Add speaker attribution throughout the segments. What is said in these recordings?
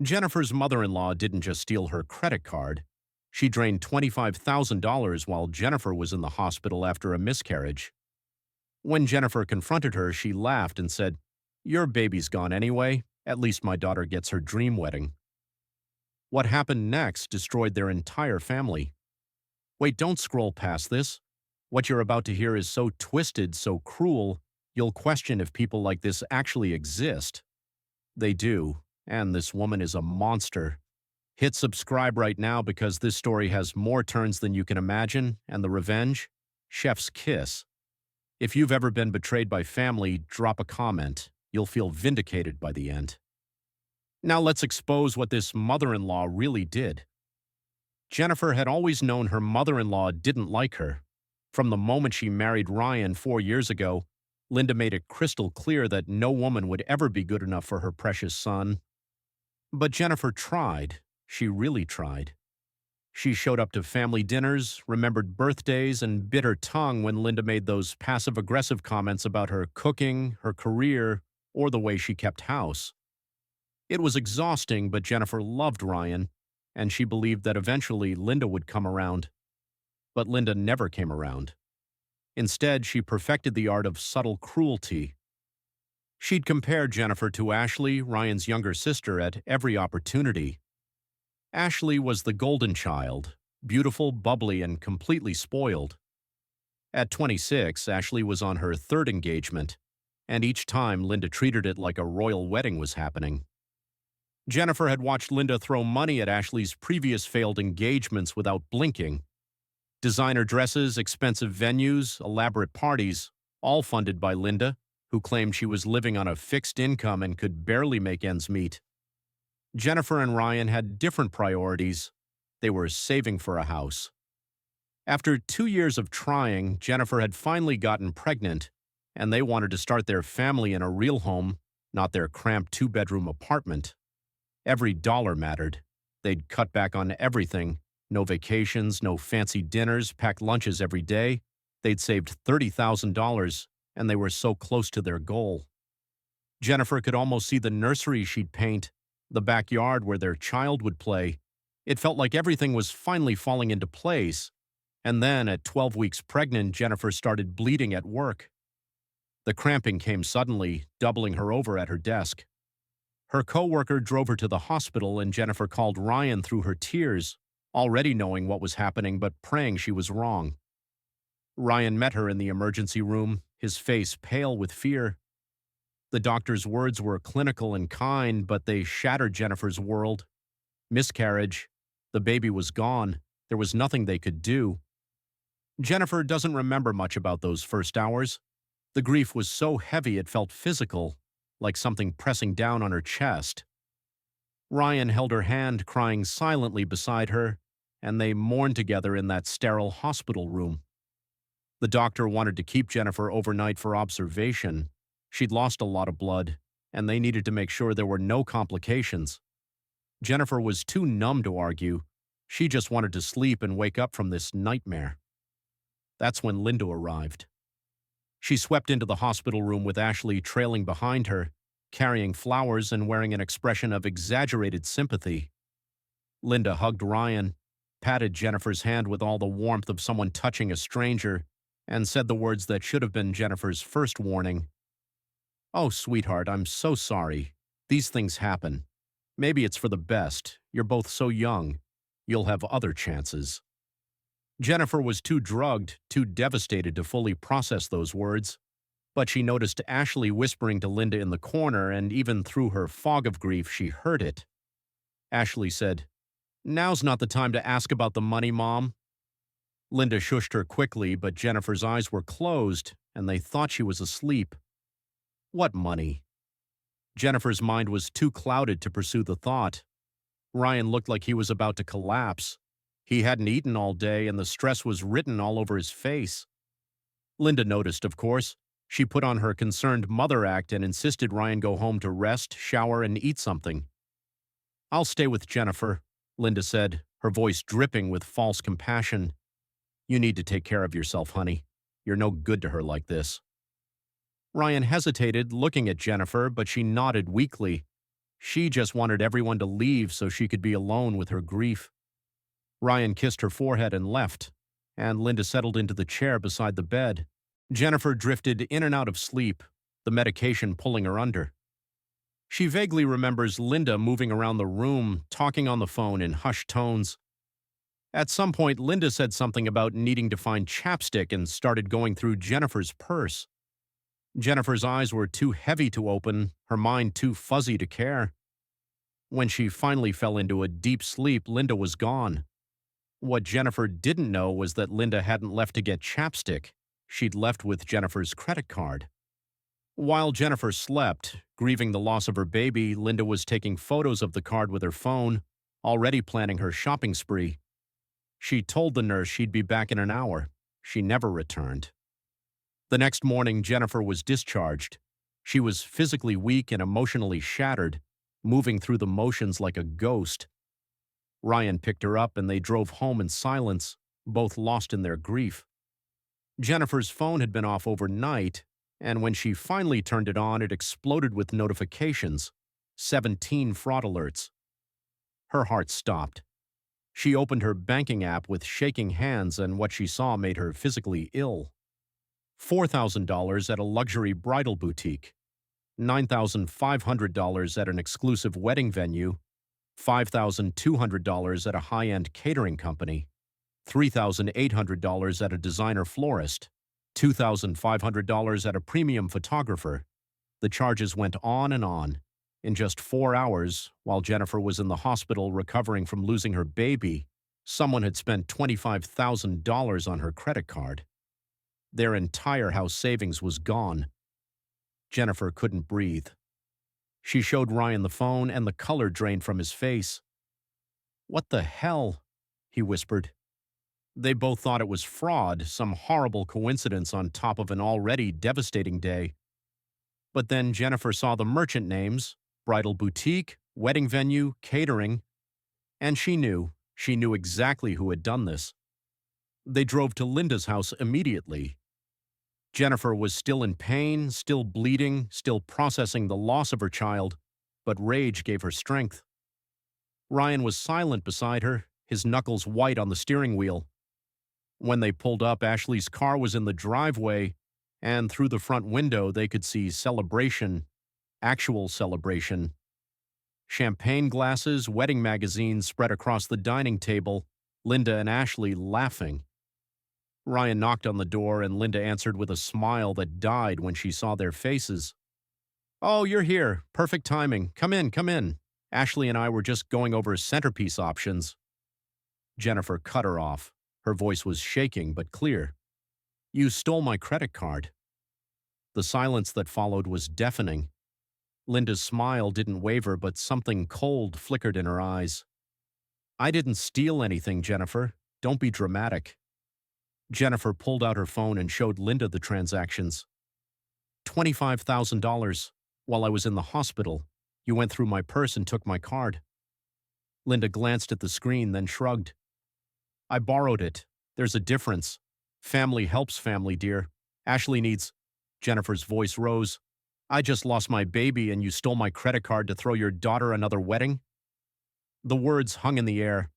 Speaker 1: Jennifer's mother-in-law didn't just steal her credit card. She drained $25,000 while Jennifer was in the hospital after a miscarriage. When Jennifer confronted her, she laughed and said, "Your baby's gone anyway. At least my daughter gets her dream wedding." What happened next destroyed their entire family. Wait, don't scroll past this. What you're about to hear is so twisted, so cruel, you'll question if people like this actually exist. They do, and this woman is a monster. Hit subscribe right now because this story has more turns than you can imagine, and the revenge? Chef's kiss. If you've ever been betrayed by family, drop a comment. You'll feel vindicated by the end. Now let's expose what this mother-in-law really did. Jennifer had always known her mother-in-law didn't like her. From the moment she married Ryan 4 years ago, Linda made it crystal clear that no woman would ever be good enough for her precious son. But Jennifer tried. She really tried. She showed up to family dinners, remembered birthdays, and bit her tongue when Linda made those passive-aggressive comments about her cooking, her career, or the way she kept house. It was exhausting, but Jennifer loved Ryan, and she believed that eventually Linda would come around. But Linda never came around. Instead, she perfected the art of subtle cruelty. She'd compare Jennifer to Ashley, Ryan's younger sister, at every opportunity. Ashley was the golden child, beautiful, bubbly, and completely spoiled. At 26, Ashley was on her third engagement, and each time Linda treated it like a royal wedding was happening. Jennifer had watched Linda throw money at Ashley's previous failed engagements without blinking. Designer dresses, expensive venues, elaborate parties, all funded by Linda, who claimed she was living on a fixed income and could barely make ends meet. Jennifer and Ryan had different priorities. They were saving for a house. After 2 years of trying, Jennifer had finally gotten pregnant, and they wanted to start their family in a real home, not their cramped two-bedroom apartment. Every dollar mattered. They'd cut back on everything. No vacations, no fancy dinners, packed lunches every day. They'd saved $30,000, and they were so close to their goal. Jennifer could almost see the nursery she'd paint, the backyard where their child would play. It felt like everything was finally falling into place. And then, at 12 weeks pregnant, Jennifer started bleeding at work. The cramping came suddenly, doubling her over at her desk. Her coworker drove her to the hospital, and Jennifer called Ryan through her tears, already knowing what was happening but praying she was wrong. Ryan met her in the emergency room, his face pale with fear. The doctor's words were clinical and kind, but they shattered Jennifer's world. Miscarriage. The baby was gone. There was nothing they could do. Jennifer doesn't remember much about those first hours. The grief was so heavy it felt physical, like something pressing down on her chest. Ryan held her hand, crying silently beside her, and they mourned together in that sterile hospital room. The doctor wanted to keep Jennifer overnight for observation. She'd lost a lot of blood, and they needed to make sure there were no complications. Jennifer was too numb to argue. She just wanted to sleep and wake up from this nightmare. That's when Linda arrived. She swept into the hospital room with Ashley trailing behind her, carrying flowers and wearing an expression of exaggerated sympathy. Linda hugged Ryan, patted Jennifer's hand with all the warmth of someone touching a stranger, and said the words that should have been Jennifer's first warning. "Oh, sweetheart, I'm so sorry. These things happen. Maybe it's for the best. You're both so young. You'll have other chances." Jennifer was too drugged, too devastated to fully process those words, but she noticed Ashley whispering to Linda in the corner, and even through her fog of grief, she heard it. Ashley said, "Now's not the time to ask about the money, Mom." Linda shushed her quickly, but Jennifer's eyes were closed, and they thought she was asleep. What money? Jennifer's mind was too clouded to pursue the thought. Ryan looked like he was about to collapse. He hadn't eaten all day, and the stress was written all over his face. Linda noticed, of course. She put on her concerned mother act and insisted Ryan go home to rest, shower, and eat something. "I'll stay with Jennifer," Linda said, her voice dripping with false compassion. "You need to take care of yourself, honey. You're no good to her like this." Ryan hesitated, looking at Jennifer, but she nodded weakly. She just wanted everyone to leave so she could be alone with her grief. Ryan kissed her forehead and left, and Linda settled into the chair beside the bed. Jennifer drifted in and out of sleep, the medication pulling her under. She vaguely remembers Linda moving around the room, talking on the phone in hushed tones. At some point, Linda said something about needing to find chapstick and started going through Jennifer's purse. Jennifer's eyes were too heavy to open, her mind too fuzzy to care. When she finally fell into a deep sleep, Linda was gone. What Jennifer didn't know was that Linda hadn't left to get chapstick. She'd left with Jennifer's credit card. While Jennifer slept, grieving the loss of her baby, Linda was taking photos of the card with her phone, already planning her shopping spree. She told the nurse she'd be back in an hour. She never returned. The next morning, Jennifer was discharged. She was physically weak and emotionally shattered, moving through the motions like a ghost. Ryan picked her up and they drove home in silence, both lost in their grief. Jennifer's phone had been off overnight, and when she finally turned it on, it exploded with notifications, 17 fraud alerts. Her heart stopped. She opened her banking app with shaking hands, and what she saw made her physically ill. $4,000 at a luxury bridal boutique, $9,500 at an exclusive wedding venue, $5,200 at a high-end catering company, $3,800 at a designer florist, $2,500 at a premium photographer. The charges went on and on. In just 4 hours, while Jennifer was in the hospital recovering from losing her baby, someone had spent $25,000 on her credit card. Their entire house savings was gone. Jennifer couldn't breathe. She showed Ryan the phone, and the color drained from his face. "What the hell?" he whispered. They both thought it was fraud, some horrible coincidence on top of an already devastating day. But then Jennifer saw the merchant names: bridal boutique, wedding venue, catering, and she knew exactly who had done this. They drove to Linda's house immediately. Jennifer was still in pain, still bleeding, still processing the loss of her child, but rage gave her strength. Ryan was silent beside her, his knuckles white on the steering wheel. When they pulled up, Ashley's car was in the driveway, and through the front window they could see celebration, actual celebration. Champagne glasses, wedding magazines spread across the dining table, Linda and Ashley laughing. Ryan knocked on the door, and Linda answered with a smile that died when she saw their faces. "Oh, you're here. Perfect timing. Come in, come in. Ashley and I were just going over centerpiece options." Jennifer cut her off. Her voice was shaking but clear. "You stole my credit card." The silence that followed was deafening. Linda's smile didn't waver, but something cold flickered in her eyes. "I didn't steal anything, Jennifer. Don't be dramatic." Jennifer pulled out her phone and showed Linda the transactions. $25,000. While I was in the hospital, you went through my purse and took my card." Linda glanced at the screen, then shrugged. "I borrowed it. There's a difference. Family helps family, dear. Ashley needs—" Jennifer's voice rose. "I just lost my baby and you stole my credit card to throw your daughter another wedding?" The words hung in the air.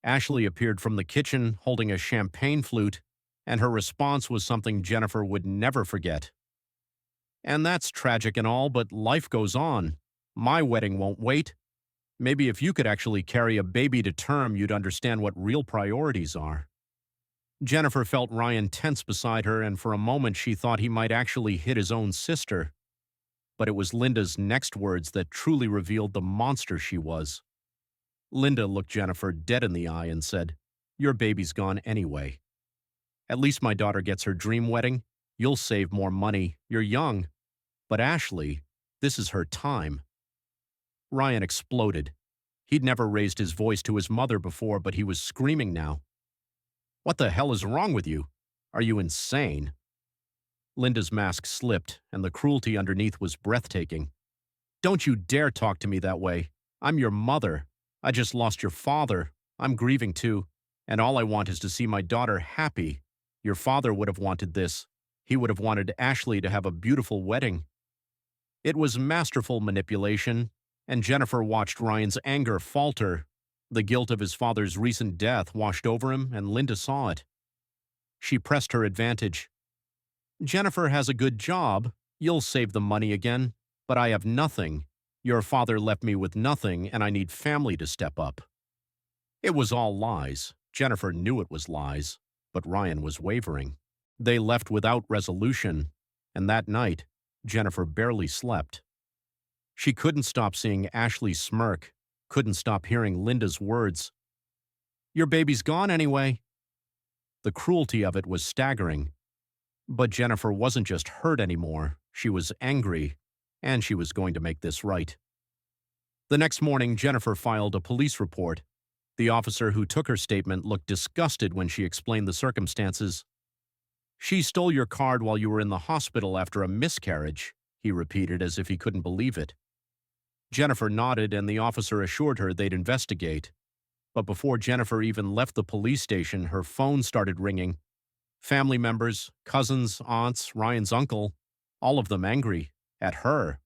Speaker 1: Ashley appeared from the kitchen holding a champagne flute, and her response was something Jennifer would never forget. "And that's tragic and all, but life goes on. My wedding won't wait. Maybe if you could actually carry a baby to term, you'd understand what real priorities are." Jennifer felt Ryan tense beside her, and for a moment she thought he might actually hit his own sister. But it was Linda's next words that truly revealed the monster she was. Linda looked Jennifer dead in the eye and said, "Your baby's gone anyway. At least my daughter gets her dream wedding. You'll save more money. You're young. But Ashley, this is her time." Ryan exploded. He'd never raised his voice to his mother before, but he was screaming now. "What the hell is wrong with you? Are you insane?" Linda's mask slipped, and the cruelty underneath was breathtaking. "Don't you dare talk to me that way. I'm your mother. I just lost your father. I'm grieving too, and all I want is to see my daughter happy. Your father would have wanted this. He would have wanted Ashley to have a beautiful wedding." It was masterful manipulation, and Jennifer watched Ryan's anger falter. The guilt of his father's recent death washed over him, and Linda saw it. She pressed her advantage. Jennifer has a good job. You'll save the money again. But I have nothing. Your father left me with nothing, and I need family to step up. It was all lies. Jennifer knew it was lies, but Ryan was wavering. They left without resolution, and that night, Jennifer barely slept. She couldn't stop seeing Ashley smirk, couldn't stop hearing Linda's words. Your baby's gone anyway. The cruelty of it was staggering. But Jennifer wasn't just hurt anymore. She was angry, and she was going to make this right. The next morning, Jennifer filed a police report. The officer who took her statement looked disgusted when she explained the circumstances. She stole your card while you were in the hospital after a miscarriage, he repeated as if he couldn't believe it. Jennifer nodded, and the officer assured her they'd investigate. But before Jennifer even left the police station, her phone started ringing. Family members, cousins, aunts, Ryan's uncle, all of them angry at her.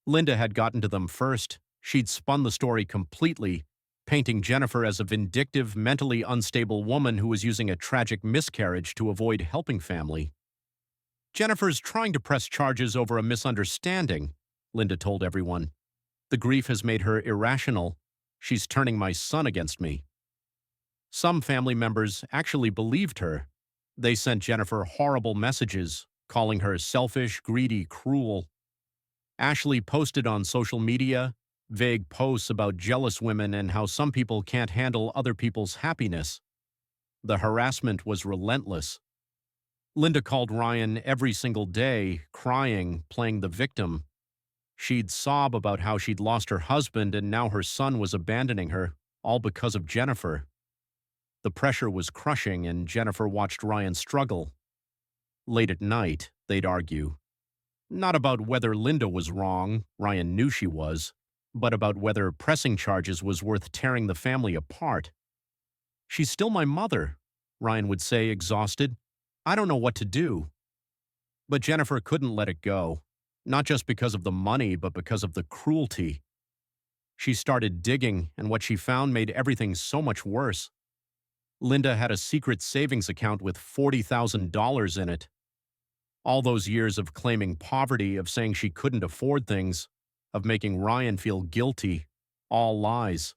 Speaker 1: Linda had gotten to them first. She'd spun the story completely, painting Jennifer as a vindictive, mentally unstable woman who was using a tragic miscarriage to avoid helping family. Jennifer's trying to press charges over a misunderstanding, Linda told everyone. The grief has made her irrational. She's turning my son against me. Some family members actually believed her. They sent Jennifer horrible messages, calling her selfish, greedy, cruel. Ashley posted on social media vague posts about jealous women and how some people can't handle other people's happiness. The harassment was relentless. Linda called Ryan every single day, crying, playing the victim. She'd sob about how she'd lost her husband and now her son was abandoning her, all because of Jennifer. The pressure was crushing, and Jennifer watched Ryan struggle. Late at night, they'd argue. Not about whether Linda was wrong, Ryan knew she was, but about whether pressing charges was worth tearing the family apart. She's still my mother, Ryan would say, exhausted. I don't know what to do. But Jennifer couldn't let it go, not just because of the money, but because of the cruelty. She started digging, and what she found made everything so much worse. Linda had a secret savings account with $40,000 in it. All those years of claiming poverty, of saying she couldn't afford things, of making Ryan feel guilty, all lies.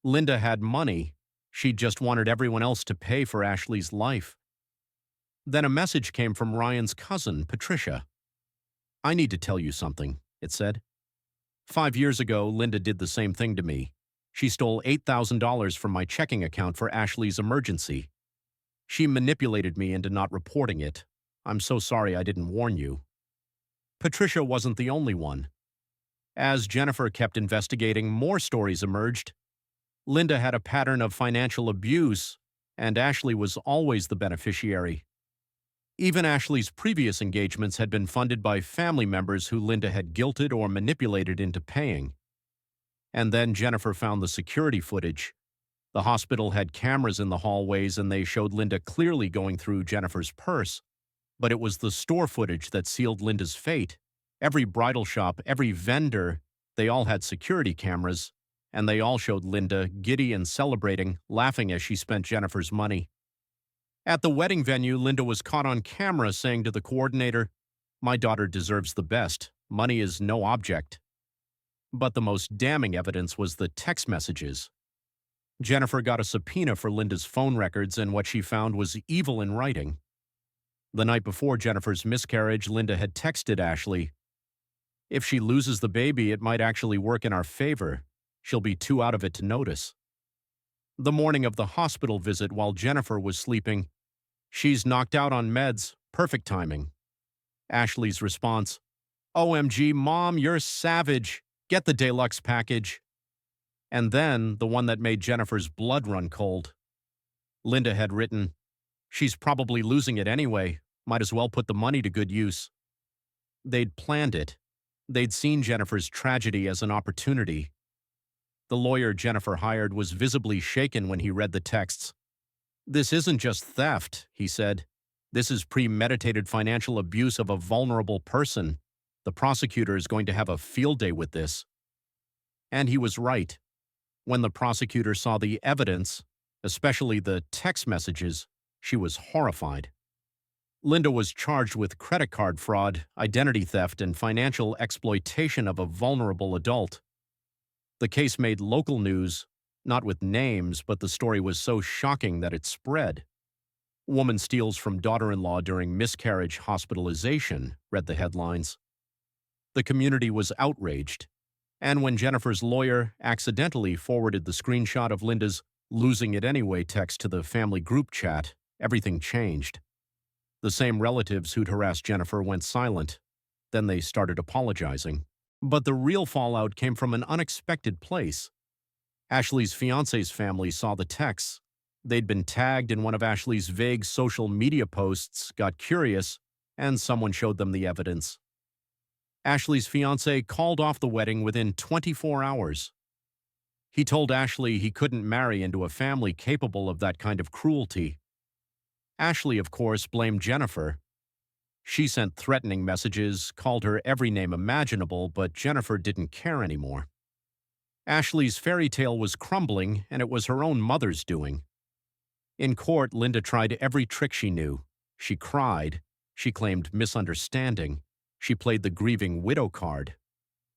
Speaker 1: Linda had money. She just wanted everyone else to pay for Ashley's life. Then a message came from Ryan's cousin, Patricia. I need to tell you something, it said. 5 years ago, Linda did the same thing to me. She stole $8,000 from my checking account for Ashley's emergency. She manipulated me into not reporting it. I'm so sorry I didn't warn you. Patricia wasn't the only one. As Jennifer kept investigating, more stories emerged. Linda had a pattern of financial abuse, and Ashley was always the beneficiary. Even Ashley's previous engagements had been funded by family members who Linda had guilted or manipulated into paying. And then Jennifer found the security footage. The hospital had cameras in the hallways, and they showed Linda clearly going through Jennifer's purse. But it was the store footage that sealed Linda's fate. Every bridal shop, every vendor, they all had security cameras, and they all showed Linda, giddy and celebrating, laughing as she spent Jennifer's money. At the wedding venue, Linda was caught on camera saying to the coordinator, "My daughter deserves the best. Money is no object." But the most damning evidence was the text messages. Jennifer got a subpoena for Linda's phone records, and what she found was evil in writing. The night before Jennifer's miscarriage, Linda had texted Ashley, "If she loses the baby, it might actually work in our favor. She'll be too out of it to notice." The morning of the hospital visit, while Jennifer was sleeping, "She's knocked out on meds. Perfect timing." Ashley's response, "OMG, Mom, you're savage. Get the deluxe package." And then, the one that made Jennifer's blood run cold. Linda had written, "She's probably losing it anyway. Might as well put the money to good use." They'd planned it. They'd seen Jennifer's tragedy as an opportunity. The lawyer Jennifer hired was visibly shaken when he read the texts. "This isn't just theft," he said. "This is premeditated financial abuse of a vulnerable person. The prosecutor is going to have a field day with this." And he was right. When the prosecutor saw the evidence, especially the text messages, she was horrified. Linda was charged with credit card fraud, identity theft, and financial exploitation of a vulnerable adult. The case made local news, not with names, but the story was so shocking that it spread. Woman steals from daughter-in-law during miscarriage hospitalization, read the headlines. The community was outraged. And when Jennifer's lawyer accidentally forwarded the screenshot of Linda's "losing it anyway" text to the family group chat, everything changed. The same relatives who'd harassed Jennifer went silent. Then they started apologizing. But the real fallout came from an unexpected place. Ashley's fiance's family saw the texts. They'd been tagged in one of Ashley's vague social media posts, got curious, and someone showed them the evidence. Ashley's fiancé called off the wedding within 24 hours. He told Ashley he couldn't marry into a family capable of that kind of cruelty. Ashley, of course, blamed Jennifer. She sent threatening messages, called her every name imaginable, but Jennifer didn't care anymore. Ashley's fairy tale was crumbling, and it was her own mother's doing. In court, Linda tried every trick she knew. She cried. She claimed misunderstanding. She played the grieving widow card.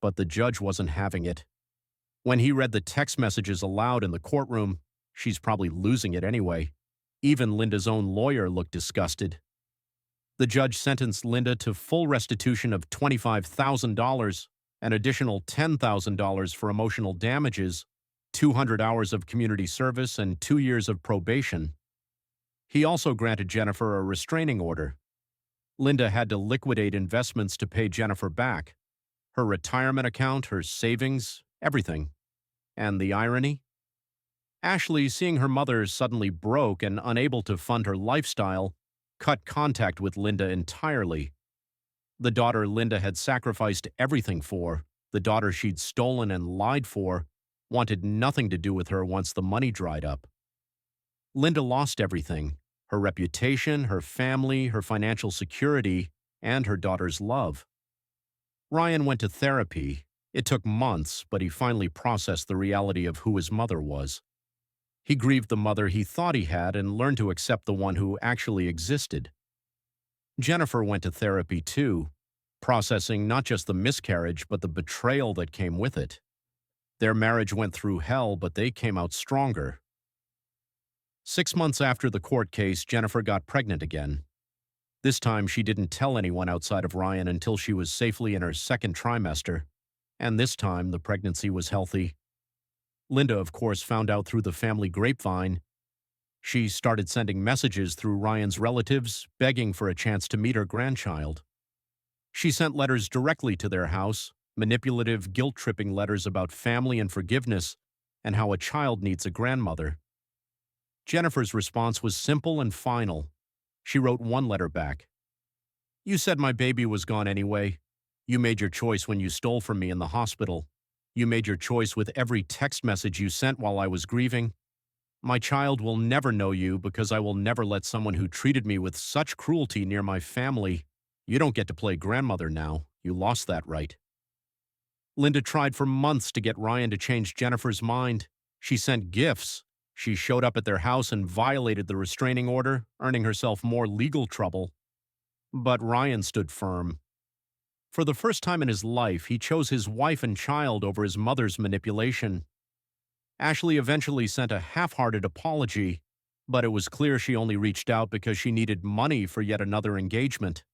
Speaker 1: But the judge wasn't having it. When he read the text messages aloud in the courtroom, "She's probably losing it anyway." Even Linda's own lawyer looked disgusted. The judge sentenced Linda to full restitution of $25,000, an additional $10,000 for emotional damages, 200 hours of community service, and 2 years of probation. He also granted Jennifer a restraining order. Linda had to liquidate investments to pay Jennifer back. Her retirement account, her savings, everything. And the irony? Ashley, seeing her mother suddenly broke and unable to fund her lifestyle, cut contact with Linda entirely. The daughter Linda had sacrificed everything for, the daughter she'd stolen and lied for, wanted nothing to do with her once the money dried up. Linda lost everything: her reputation, her family, her financial security, and her daughter's love. Ryan went to therapy. It took months, but he finally processed the reality of who his mother was. He grieved the mother he thought he had and learned to accept the one who actually existed. Jennifer went to therapy too, processing not just the miscarriage but the betrayal that came with it. Their marriage went through hell, but they came out stronger. 6 months after the court case, Jennifer got pregnant again. This time she didn't tell anyone outside of Ryan until she was safely in her second trimester, and this time the pregnancy was healthy. Linda, of course, found out through the family grapevine. She started sending messages through Ryan's relatives, begging for a chance to meet her grandchild. She sent letters directly to their house, manipulative, guilt-tripping letters about family and forgiveness and how a child needs a grandmother. Jennifer's response was simple and final. She wrote one letter back. "You said my baby was gone anyway. You made your choice when you stole from me in the hospital. You made your choice with every text message you sent while I was grieving. My child will never know you because I will never let someone who treated me with such cruelty near my family. You don't get to play grandmother now. You lost that right." Linda tried for months to get Ryan to change Jennifer's mind. She sent gifts. She showed up at their house and violated the restraining order, earning herself more legal trouble. But Ryan stood firm. For the first time in his life, he chose his wife and child over his mother's manipulation. Ashley eventually sent a half-hearted apology, but it was clear she only reached out because she needed money for yet another engagement.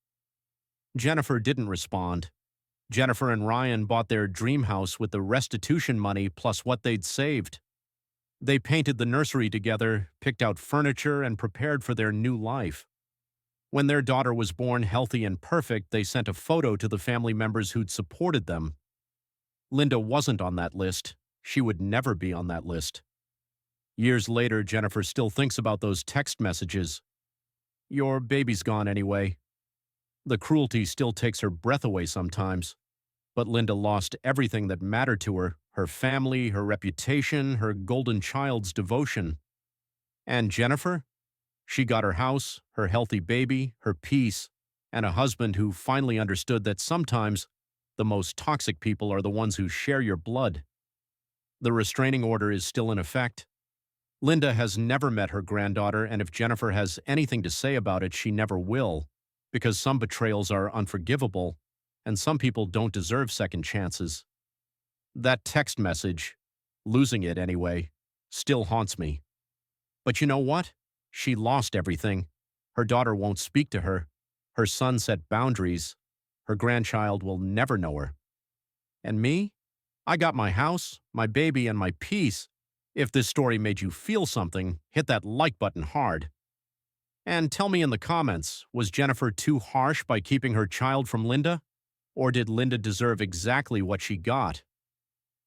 Speaker 1: Jennifer didn't respond. Jennifer and Ryan bought their dream house with the restitution money plus what they'd saved. They painted the nursery together, picked out furniture, and prepared for their new life. When their daughter was born healthy and perfect, they sent a photo to the family members who'd supported them. Linda wasn't on that list. She would never be on that list. Years later, Jennifer still thinks about those text messages. "Your baby's gone anyway." The cruelty still takes her breath away sometimes. But Linda lost everything that mattered to her: her family, her reputation, her golden child's devotion. And Jennifer? She got her house, her healthy baby, her peace, and a husband who finally understood that sometimes the most toxic people are the ones who share your blood. The restraining order is still in effect. Linda has never met her granddaughter, and if Jennifer has anything to say about it, she never will, because some betrayals are unforgivable, and some people don't deserve second chances. That text message, losing it anyway, still haunts me. But you know what? She lost everything. Her daughter won't speak to her. Her son set boundaries. Her grandchild will never know her. And me? I got my house, my baby, and my peace. If this story made you feel something, hit that like button hard. And tell me in the comments, was Jennifer too harsh by keeping her child from Linda? Or did Linda deserve exactly what she got?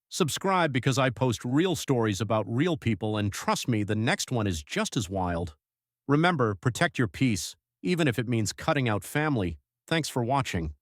Speaker 1: Subscribe because I post real stories about real people, and trust me, the next one is just as wild. Remember, protect your peace, even if it means cutting out family. Thanks for watching.